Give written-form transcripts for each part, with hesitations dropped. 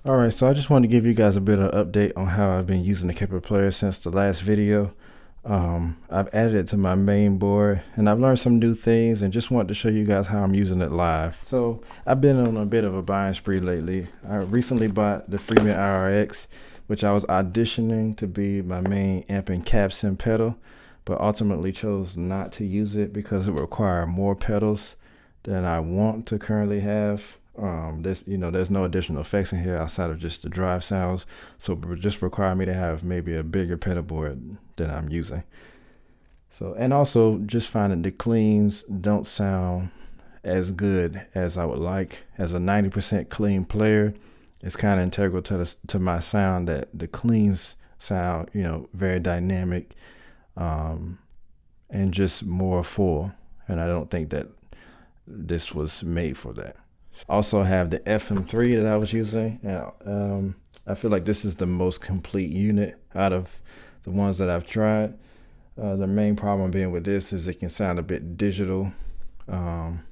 All right, so I just wanted to give you guys a bit of update on how I've been using the Kemper player since the last video. I've added it to my main board and I've learned some new things and just wanted to show you guys how I'm using it live. So I've been on a bit of a buying spree lately. I recently bought the Freeman IRX, which I was auditioning to be my main amp and cap sim pedal, but ultimately chose not to use it because it required more pedals than I want to currently have. There's no additional effects in here outside of just the drive sounds, so it would just require me to have maybe a bigger pedal board than I'm using. So, and also just finding the cleans don't sound as good as I would like. As a 90% clean player, it's kind of integral to my sound that the cleans sound, very dynamic, and just more full. And I don't think that this was made for that. Also have the FM3 that I was using. I feel like this is the most complete unit out of the ones that I've tried. The main problem being with this is it can sound a bit digital. Some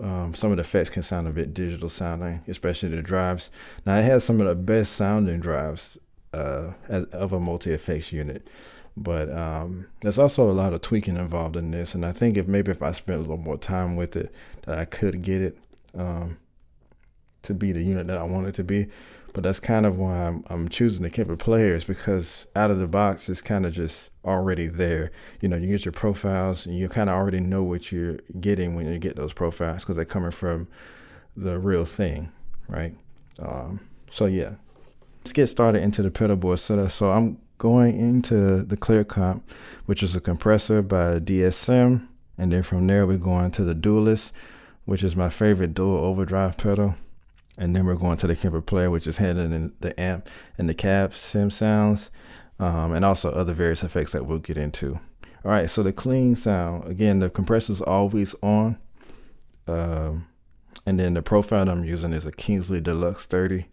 of the effects can sound a bit digital sounding, especially the drives. Now it has some of the best sounding drives of a multi-effects unit. But there's also a lot of tweaking involved in this, and I think if I spent a little more time with it, that I could get it to be the unit that I want it to be. But that's kind of why I'm choosing the Kemper players, because out of the box it's kind of just already there. You get your profiles and you kind of already know what you're getting when you get those profiles, because they're coming from the real thing, right? So yeah, let's get started into the pedal board setup. So I'm going into the Clear Comp, which is a compressor by DSM, and then from there we're going to the Duelist, which is my favorite dual overdrive pedal, and then we're going to the Kemper player, which is handling the amp and the cab sim sounds, and also other various effects that we'll get into. All right, so the clean sound, again, the compressor's always on, and then the profile that I'm using is a Kingsley Deluxe 30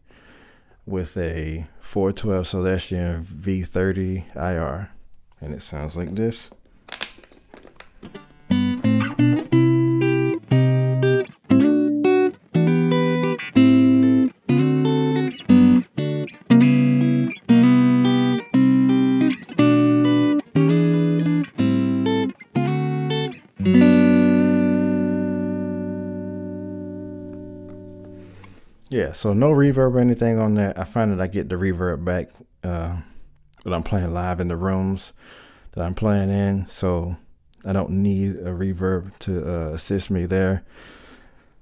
with a 412 Celestion V30 IR, and it sounds like this. Yeah, so no reverb or anything on that. I find that I get the reverb back when I'm playing live in the rooms that I'm playing in, so I don't need a reverb to assist me there.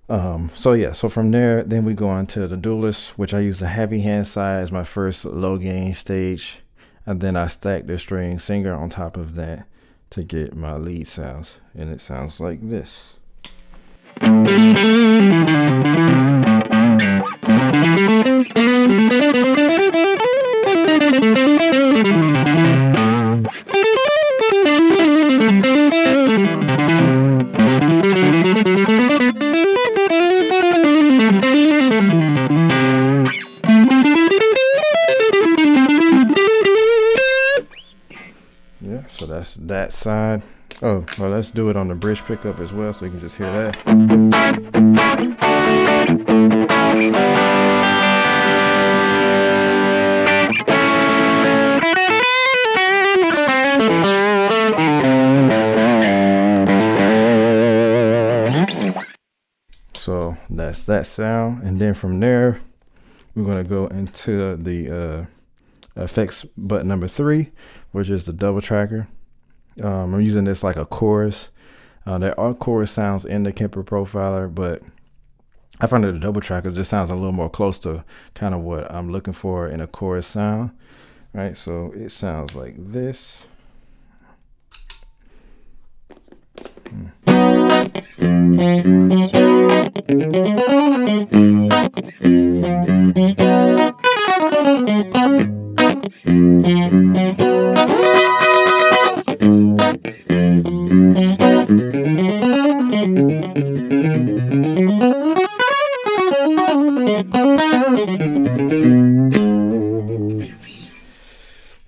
So from there, then we go on to the Duelist, which I use the heavy hand side as my first low gain stage, and then I stack the string singer on top of that to get my lead sounds, and it sounds like this. Yeah, so that's that side. Oh, well, let's do it on the bridge pickup as well, so you can just hear that. So that's that sound, and then from there we're going to go into the effects button number 3, which is the double tracker. I'm using this like a chorus. There are chorus sounds in the Kemper profiler, but I find that the double tracker just sounds a little more close to kind of what I'm looking for in a chorus sound, right? So it sounds like this.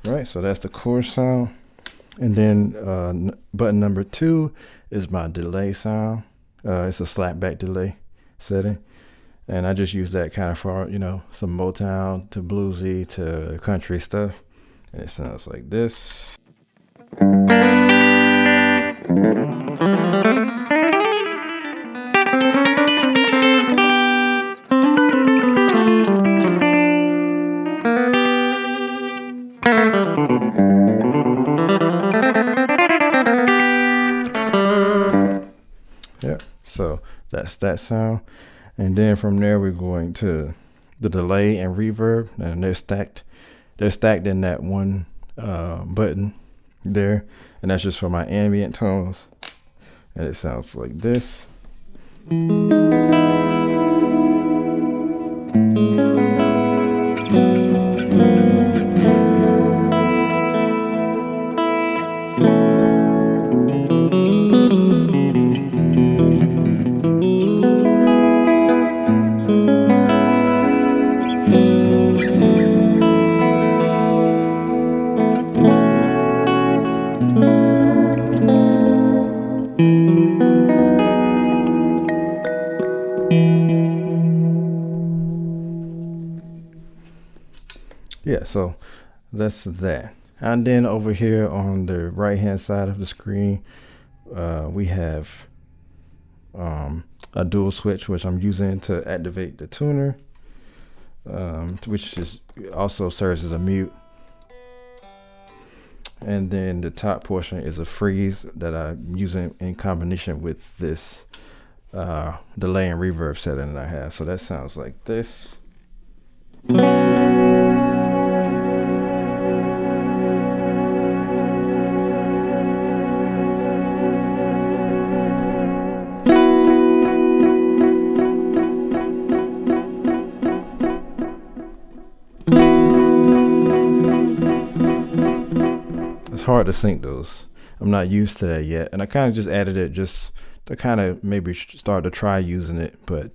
Right, so that's the chorus sound. And then button number 2 is my delay sound. It's a slapback delay setting. And I just use that kind of for, you know, some Motown to bluesy to country stuff. And it sounds like this. Yeah, so that's that sound. And then from there we're going to the delay and reverb, and they're stacked in that one button there, and that's just for my ambient tones, and it sounds like this. Yeah, so that's that. And then over here on the right hand side of the screen, we have a dual switch, which I'm using to activate the tuner, which is also serves as a mute. And then the top portion is a freeze that I'm using in combination with this delay and reverb setting that I have. So that sounds like this. It's hard to sync those. I'm not used to that yet, and I kind of just added it just to kind of maybe start to try using it, but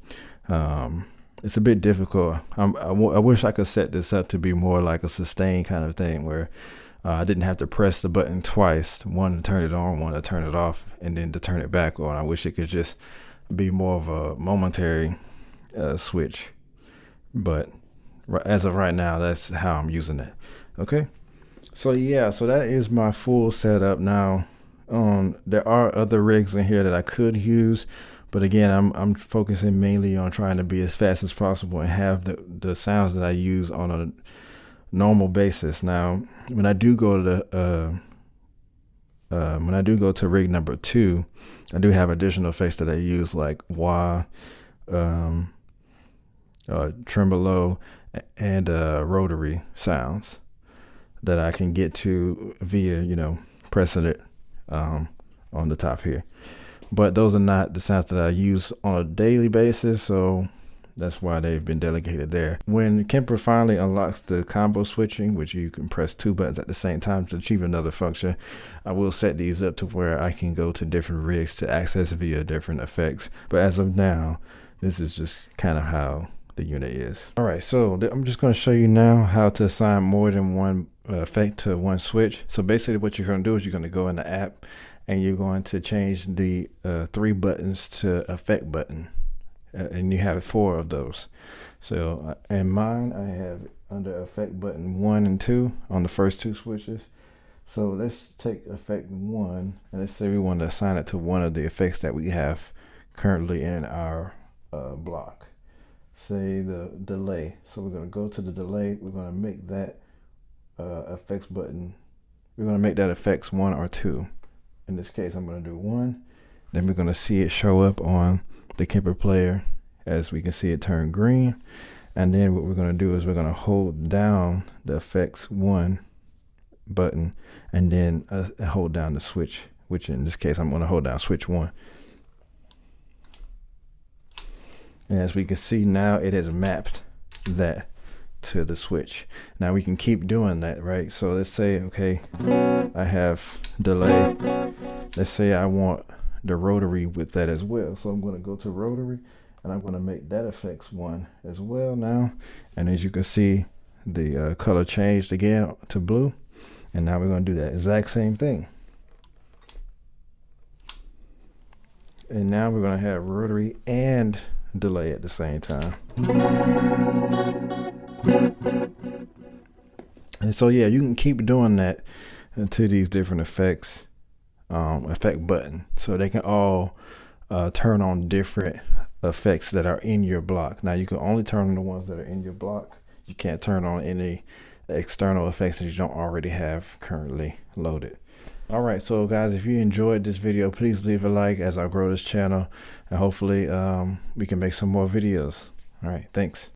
it's a bit difficult. I wish I could set this up to be more like a sustain kind of thing, where I didn't have to press the button twice, one to turn it on, one to turn it off, and then to turn it back on. I wish it could just be more of a momentary switch, but as of right now, that's how I'm using it. Okay. So yeah, so that is my full setup now. There are other rigs in here that I could use, but again, I'm focusing mainly on trying to be as fast as possible and have the sounds that I use on a normal basis. Now, when I do go to rig number 2, I do have additional effects that I use, like wah, tremolo, and rotary sounds that I can get to via, you know, pressing it on the top here. But those are not the sounds that I use on a daily basis, so that's why they've been delegated there. When Kemper finally unlocks the combo switching, which you can press 2 buttons at the same time to achieve another function, I will set these up to where I can go to different rigs to access via different effects. But as of now, this is just kind of how the unit is. All right, so I'm just going to show you now how to assign more than one effect to one switch. So basically what you're going to do is you're going to go in the app and you're going to change the 3 buttons to effect button, and you have 4 of those. So in mine, I have under effect button 1 and 2 on the first 2 switches. So let's take effect 1 and let's say we want to assign it to one of the effects that we have currently in our block. Say the delay. So we're going to go to the delay. We're going to make that effects button. We're going to make that effects 1 or 2. In this case, I'm going to do 1. Then we're going to see it show up on the Kemper player, as we can see it turn green. And then what we're going to do is we're going to hold down the effects 1 button and then hold down the switch, which in this case I'm going to hold down switch 1. And as we can see now, it has mapped that to the switch. Now we can keep doing that, right? So let's say, okay, I have delay. Let's say I want the rotary with that as well. So I'm going to go to rotary and I'm going to make that effects 1 as well now. And as you can see, the color changed again to blue. And now we're going to do that exact same thing. And now we're going to have rotary and delay at the same time. And so yeah, you can keep doing that to these different effects, effect button, so they can all turn on different effects that are in your block. Now you can only turn on the ones that are in your block. You can't turn on any external effects that you don't already have currently loaded. All right, so guys, if you enjoyed this video, please leave a like as I grow this channel, and hopefully we can make some more videos. All right, thanks.